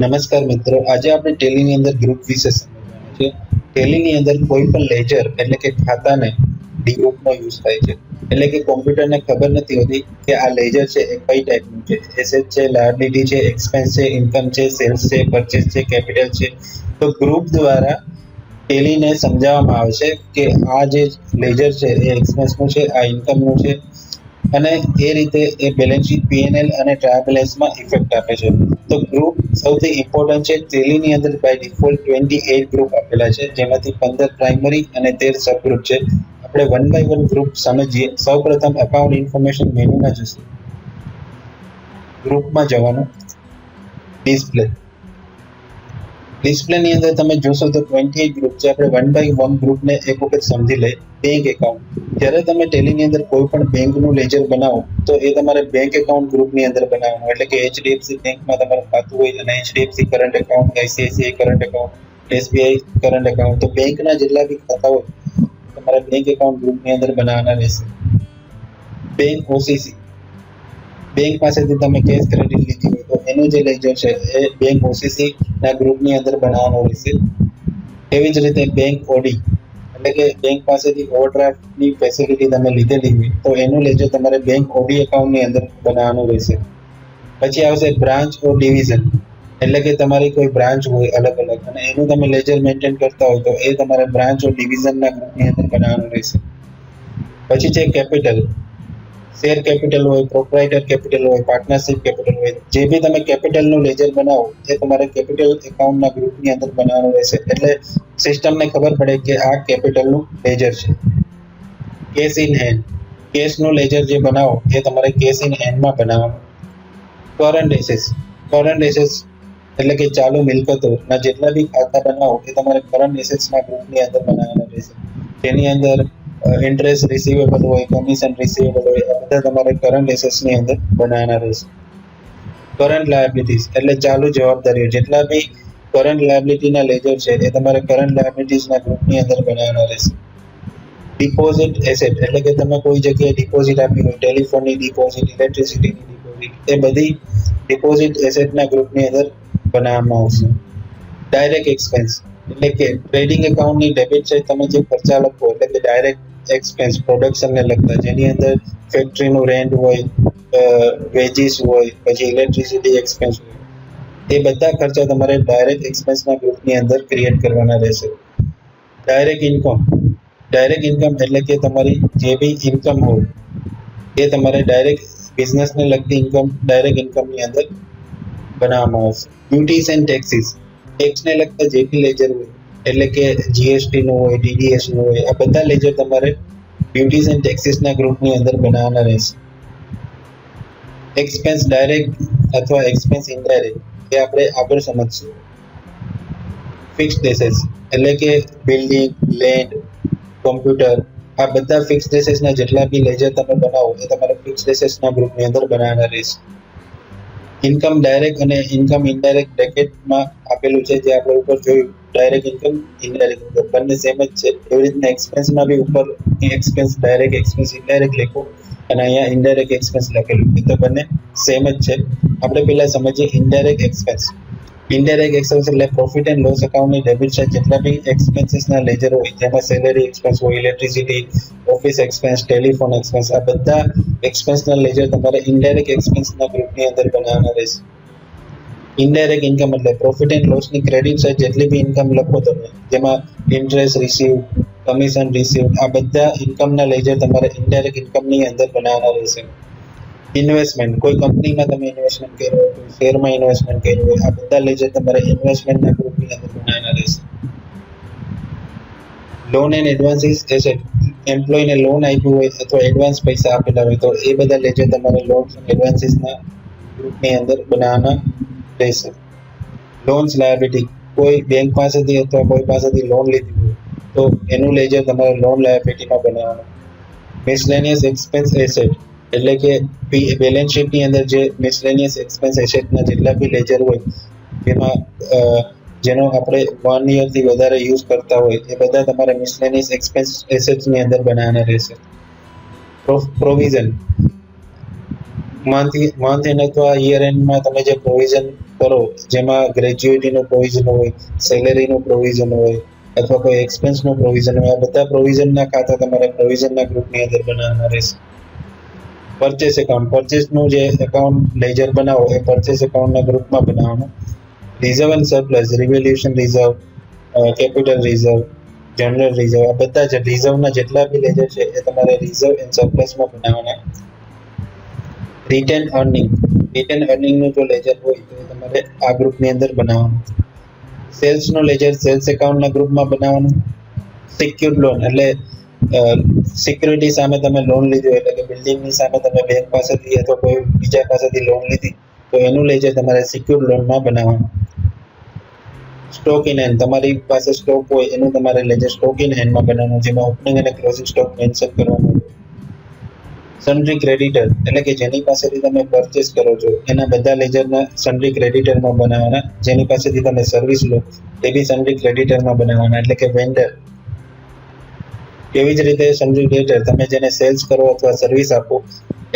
નમસ્કાર મિત્રો, આજે આપણે ટેલીની અંદર ગ્રુપ વિશે સમજવાનું છે. ટેલીની અંદર કોઈ પણ લેજર એટલે કે ખાતાને ડી ગ્રુપનો યુઝ થાય છે. એટલે કે કોમ્પ્યુટરને ખબર નથી હોતી કે આ લેજર છે એ કઈ ટાઈપનું છે, એસેટ છે, લાયબિલિટી છે, એક્સપેન્સ છે, ઇન્કમ છે, સેલ્સ છે, પરચેસ છે, કેપિટલ છે. તો ગ્રુપ દ્વારા ટેલીને સમજાવવામાં આવે છે કે આ જે લેજર છે એ એક્સપેન્સનું છે, આ ઇન્કમનું છે, અને એ રીતે એ બેલેન્સ શીટ, પીએનએલ અને ટ્રાયલ બેલેન્સમાં ઇફેક્ટ આપે છે. તો ગ્રુપ સૌથી ઇમ્પોર્ટન્ટ છે. ટેલીની અંદર બાય ડિફોલ્ટ 28 ગ્રુપ આપેલા છે, જેમાંથી 15 પ્રાઇમરી અને 13 સબ ગ્રુપ છે. આપણે વન બાય વન ગ્રુપ સમજીએ. સૌપ્રથમ અકાઉન્ટ ઇન્ફોર્મેશન મેનુમાં જશું. ગ્રુપમાં જવાનું, ડિસ્પ્લેની અંદર તમે જોશો તો 28 ગ્રુપ છે. આપણે વન બાય વન ગ્રુપને એક વખત સમજી લઈએ. બેંક એકાઉન્ટ, જ્યારે તમે ટેલીની અંદર કોઈ પણ બેંકનું લેજર બનાવો તો એ તમારે બેંક એકાઉન્ટ ગ્રુપની અંદર બનાવવાનું. એટલે કે એચડીએફસી બેંકમાં તમારું ખાતું હોય અને HDFC current account, ICICI current account, SBI current account, તો બેંકના જેટલા બી ખાતા હોય તમારે બેંક એકાઉન્ટ ગ્રુપની અંદર બનાવવાના રહેશે. બેંક ઓસીસી, બેંક પાસેથી તમે કેશ ક્રેડિટ લીધી હોય તો એનું જે લેજર છે એ બેંક ઓસીસી ના ગ્રુપની અંદર બનાવવાનો રહેશે. એવી જ રીતે બેંક ઓડી, એટલે કે બેંક પાસેથી ઓવરડ્રાફ્ટની ફેસિલિટી તમે લીધેલી હોય તો એનું લેજર તમારે બેંક ઓડી એકાઉન્ટની અંદર બનાવવાનું રહેશે. પછી આવશે બ્રાન્ચ ઓર ડિવિઝન, એટલે કે તમારી કોઈ બ્રાન્ચ હોય અલગ અલગ અને એનું તમે લેજર મેન્ટેન કરતા હોય તો એ તમારે બ્રાન્ચ ઓર ડિવિઝનના ગ્રુપની અંદર બનાવવાનું રહેશે. પછી છે કેપિટલ, શેર કેપિટલ હોય, પ્રોપ્રાઇટર કેપિટલ હોય, પાર્ટનરશિપ કેપિટલ હોય, જે બી તમે કેપિટલનું લેજર બનાવો એ તમારે કેપિટલ એકાઉન્ટના ગ્રુપની અંદર બનાવવાનું રહેશે. એટલે સિસ્ટમને ખબર પડે કે આ કેપિટલનું લેજર છે. કેશ ઇન હેન્ડ, કેશનું લેજર જે બનાવો એ તમારે કેશ ઇન હેન્ડમાં બનાવવાનું. કરંટ એસેટ્સ, કરંટ એસેટ્સ એટલે કે ચાલુ મિલકતોના જેટલા બી ખાતા બનાવો એ તમારે કરંટ એસેટ્સના ગ્રુપની અંદર બનાવવાના રહેશે. જેની અંદર ઇન્ટરેસ્ટ રિસીવેબલ હોય, કમિશન રિસીવેબલ હોય, આ બધા તમારે કરંટ એસેટ્સની અંદર બનાવવાના રહેશે. કરંટ લાયબિલિટીઝ એટલે ચાલુ જવાબદારીઓ, જેટલા બી કરંટ લાયબિલિટીના લેજર છે એ તમારે કરંટ લાયબિલિટીઝના ગ્રુપની અંદર બનાવવાના રહેશે. ડિપોઝિટ એસેટ એટલે કે તમે કોઈ જગ્યાએ ડિપોઝિટ આપી હોય, ટેલિફોનની ડિપોઝિટ, ઇલેક્ટ્રિસિટીની ડિપોઝિટ, એ બધી ડિપોઝિટ એસેટના ગ્રુપની અંદર બનાવવામાં આવશે. ડાયરેક્ટ એક્સપેન્સ એટલે કે ટ્રેડિંગ એકાઉન્ટની ડેબિટ સાઇડ તમે જે ખર્ચા લખો એટલે કે ડાયરેક્ટ એક્સપેન્સ પ્રોડક્શનને લગતા, જેની અંદર ફેક્ટરીનું રેન્ટ હોય, વેજીસ હોય, પછી ઇલેક્ટ્રિસિટી એક્સપેન્સ હોય, એ બધા ખર્ચા તમારે ડાયરેક્ટ એક્સપેન્સના ગ્રુપની અંદર ક્રિએટ કરવાના રહેશે. ડાયરેક્ટ ઇન્કમ, ડાયરેક્ટ ઇન્કમ એટલે કે તમારી જે બી ઇન્કમ હોય એ તમારે ડાયરેક્ટ બિઝનેસને લગતી ઇન્કમ ડાયરેક્ટ ઇન્કમની અંદર બનાવવામાં આવશે. ડ્યુટીઝ એન્ડ ટેક્સીસ, ટેક્સને લગતા જે બી લેજર હોય એટલે કે જીએસટીનું હોય, ડીડીએસનું હોય, આ બધા લેજર તમારે ડ્યુટીઝ એન્ડ ટેક્સીસના ગ્રુપની અંદર બનાવવાના રહેશે. એક્સપેન્સ ડાયરેક્ટ અથવા એક્સપેન્સ ઇનડાયરેક્ટ એ આપણે આગળ સમજશું. ફિક્સ્ડ એસેટ્સ એટલે કે બિલ્ડિંગ, લેન્ડ, કોમ્પ્યુટર, આ બધા ફિક્સ્ડ એસેટ્સના જેટલા બી લેજર તમે બનાવો એ તમારે ફિક્સ્ડ એસેટ્સના ગ્રુપની અંદર બનાવવાના રહેશે. ઇન્કમ ડાયરેક્ટ અને ઇન્કમ ઇનડાયરેક્ટ બ્રેકેટમાં આપેલું છે, જે આપણે ઉપર જોયું. ડાયરેક્ટ ઇન્કમ, ઇનડાયરેક્ટ ઇન્કમ બંને સેમ જ છે. એવી રીતના એક્સપેન્સમાં બી ઉપર એક્સપેન્સ ડાયરેક્ટ, એક્સપેન્સ ઇનડાયરેક્ટ લખો અને અહીંયા ઇનડાયરેક્ટ એક્સપેન્સ લખેલું છે, તો બંને સેમ જ છે. આપણે પહેલા સમજીએ ઇનડાયરેક્ટ એક્સપેન્સ. ઇનડાયરેક્ટ એક્સપેન્સ એટલે પ્રોફિટ એન્ડ લોસ એકાઉન્ટની ડેબિટ સાઇડ જેટલા બી એક્સપેન્સીસના લેજર હોય, જેમાં સેલેરી એક્સપેન્સ હોય, electricity, office expense, telephone expense, આ બધા એક્સપેન્સના લેજર તમારે ઇનડાયરેક્ટ એક્સપેન્સના ગ્રુપની અંદર બનાવવાના રહેશે. ઇનડાયરેક્ટ ઇન્કમ એટલે પ્રોફિટ એન્ડ લોસની ક્રેડિટ સાઇડ જેટલી બી ઇન્કમ લખો તમે, જેમાં ઇન્ટરેસ્ટ રિસીવ, કમિશન રિસીવ, આ બધા ઇન્કમના લેજર તમારે ઇનડાયરેક્ટ ઇન્કમની અંદર બનાવવાના રહેશે. ઇન્વેસ્ટમેન્ટ, કોઈ કંપનીમાં તમે ઇન્વેસ્ટમેન્ટ કર્યું હોય, કોઈ શેરમાં ઇન્વેસ્ટમેન્ટ કર્યું હોય, આ બધા લેજર તમારે ઇન્વેસ્ટમેન્ટના ગ્રુપની અંદર બનાવવાના રહેશે. લોન એન્ડ એડવાન્સીસ એસેટ, એમ્પ્લોયને લોન આપ્યું હોય અથવા એડવાન્સ પૈસા આપેલા હોય તો એ બધા લેજર તમારે લોન એન્ડ એડવાન્સીસના ગ્રુપની અંદર બનાવવાના રહેશે. લોન્સ લાયબિલિટી, કોઈ બેંક પાસેથી અથવા કોઈ પાસેથી લોન લીધી હોય તો એનું લેજર તમારે લોન લાયબિલિટીમાં બનાવવાનું. મિસલેનિયસ એક્સપેન્સ એસેટ એટલે કે બેલેન્સ શીટની અંદર જે મિસલેનિયસ એક્સપેન્સ એસેટના જેટલા બી લેજર હોય, જેમાં જેનો આપણે 1 યરથી વધારે યુઝ કરતા હોય, એ બધા તમારે મિસલેનિયસ એક્સપેન્સ એસેટ્સની અંદર બનાવવાના રહેશે. પ્રોવિઝન, મંથ એન્ડ અથવા યર એન્ડમાં તમે જે પ્રોવિઝન કરો, જેમાં ગ્રેજ્યુએટીનું પ્રોવિઝન હોય, સેલેરીનું પ્રોવિઝન હોય અથવા કોઈ એક્સપેન્સનું પ્રોવિઝન હોય, આ બધા પ્રોવિઝનના ખાતા તમારે પ્રોવિઝનના ગ્રુપની અંદર બનાવવાના રહેશે. પરચેસ એકાઉન્ટ, પરચેસનું જે એકાઉન્ટ લેજર બનાવો એ પરચેસ એકાઉન્ટના ગ્રુપમાં બનાવવાનું. Reserve and surplus, revaluation reserve, capital reserve, general reserve, આ બધા જ રિઝર્વના જેટલા બી લેજર છે એ તમારે રિઝર્વ એન્ડ સરપ્લસમાં બનાવવાના. રિટેન અર્નિંગ, રિટેન અર્નિંગનું જો લેજર હોય તો એ તમારે આ ગ્રુપની અંદર બનાવવાનું. સેલ્સનો લેજર સેલ્સ એકાઉન્ટના ગ્રુપમાં બનાવવાનું. સિક્યુર્ડ લોન એટલે સિક્યુરિટી સામે તમે લોન લીધું, એટલે કે બિલ્ડિંગની સામે તમે બેંક પાસેથી અથવા કોઈ બીજા પાસેથી લોન લીધી તો એનું લેજર તમારે સિક્યુર્ડ લોનમાં બનાવવાનું. સ્ટોક ઇન હેન્ડ, તમારી પાસે સ્ટોક હોય એનું તમારે લેજર સ્ટોક ઇન હેન્ડમાં બનાવવાનું, જેમાં ઓપનિંગ અને ક્લોઝિંગ સ્ટોક મેન્શન કરવાનું. સન્ડ્રી ક્રેડિટર એટલે કે જેની પાસેથી તમે પરચેસ કરો છો એના બધા લેજરના સન્ડ્રી ક્રેડિટરમાં બનાવવાના. જેની પાસેથી તમે સર્વિસ લો એ બી સન્ડ્રી ક્રેડિટરમાં બનાવવાના, એટલે કે વેન્ડર. એવી જ રીતે સન્ડ્રી ડેટર, તમે જેને સેલ્સ કરો અથવા સર્વિસ આપો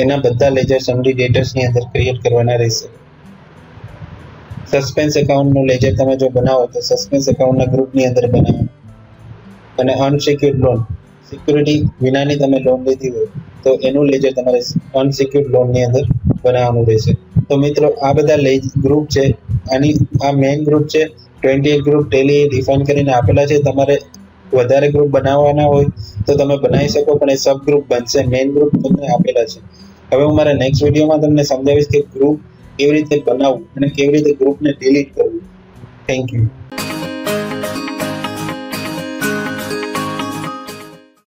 એના બધા લેજર સન્ડ્રી ડેટર્સની અંદર ક્રિએટ કરવાના રહેશે. સસ્પેન્સ એકાઉન્ટનું લેજર તમે જો બનાવો તો સસ્પેન્સ એકાઉન્ટના ગ્રુપની અંદર બનાવવાનું. અને અનસિક્યુર્ડ લોન, સિક્યુરિટી વિનાની તમે લોન લીધી હોય તો એનું લેજર તમારે અનસિક્યુર્ડ લોનની અંદર બનાવવાનું રહેશે. તો મિત્રો આ બધા ગ્રુપ છે, આની આ મેઇન ગ્રુપ છે. 28 ગ્રુપ ટેલી ડિફાઇન કરીને આપેલા છે. તમારે વધારે ગ્રુપ બનાવવાના હોય તો તમે બનાવી શકો, પણ એ સબ ગ્રુપ બનશે. મેઇન ગ્રુપ તમને આપેલા છે. હવે હું મારા નેક્સ્ટ વિડીયોમાં તમને સમજાવીશ કે ગ્રુપ કેવી રીતે બનાવવું અને કેવી રીતે ગ્રુપને ડિલીટ કરવું. Thank you.